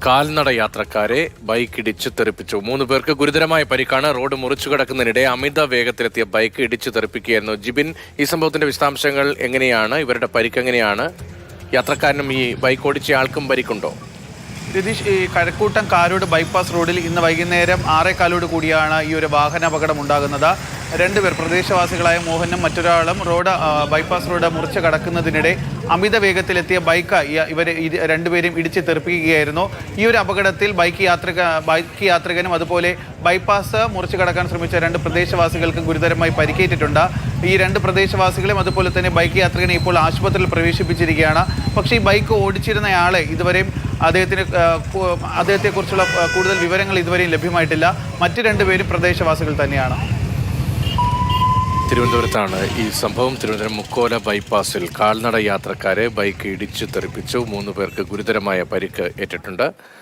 കാൽനട യാത്രക്കാരെ ബൈക്ക് ഇടിച്ചു തെറിപ്പിച്ചു. 3 പേർക്ക് ഗുരുതരമായ പരിക്കാണ്. റോഡ് മുറിച്ചു കടക്കുന്നതിനിടെ അമിത വേഗത്തിലെത്തിയ ബൈക്ക് ഇടിച്ചു തെറിപ്പിക്കുകയായിരുന്നു. ജിബിൻ, ഈ സംഭവത്തിന്റെ വിശദാംശങ്ങൾ എങ്ങനെയാണ്? ഇവരുടെ പരിക്ക് എങ്ങനെയാണ്? യാത്രക്കാരനും ഈ ബൈക്ക് ഓടിച്ച ആൾക്കും പരിക്കുണ്ടോ? രതീഷ്, ഈ കഴക്കൂട്ടം കാരോട് ബൈപ്പാസ് റോഡിൽ ഇന്ന് വൈകുന്നേരം 6:15 കൂടിയാണ് ഈ ഒരു വാഹനാപകടം ഉണ്ടാകുന്നത്. 2 പേർ, പ്രദേശവാസികളായ മോഹനും മറ്റൊരാളും ബൈപ്പാസ് റോഡ് മുറിച്ച് കടക്കുന്നതിനിടെ അമിത വേഗത്തിലെത്തിയ ബൈക്ക് ഇവരെ 2 പേരും ഇടിച്ച് തെറിപ്പിക്കുകയായിരുന്നു. ഈ ഒരു അപകടത്തിൽ ബൈക്ക് യാത്രികനും അതുപോലെ ബൈപ്പാസ് മുറിച്ച് കടക്കാൻ ശ്രമിച്ച 2 പ്രദേശവാസികൾക്കും ഗുരുതരമായി പരിക്കേറ്റിട്ടുണ്ട്. ഈ 2 പ്രദേശവാസികളെയും അതുപോലെ തന്നെ ബൈക്ക് യാത്രികനെ ഇപ്പോൾ ആശുപത്രിയിൽ പ്രവേശിപ്പിച്ചിരിക്കുകയാണ്. പക്ഷേ ഈ ബൈക്ക് ഓടിച്ചിരുന്നയാളെ ഇതുവരെയും അദ്ദേഹത്തെക്കുറിച്ചുള്ള കൂടുതൽ വിവരങ്ങൾ ഇതുവരെയും ലഭ്യമായിട്ടില്ല. മറ്റ് 2 പേരും പ്രദേശവാസികൾ തന്നെയാണ്. തിരുവനന്തപുരത്താണ് ഈ സംഭവം. തിരുവനന്തപുരം മുക്കോല ബൈപ്പാസിൽ കാൽനട യാത്രക്കാരെ ബൈക്ക് ഇടിച്ചു തെറിപ്പിച്ചു. 3 പേർക്ക് ഗുരുതരമായ പരിക്ക് ഏറ്റിട്ടുണ്ട്.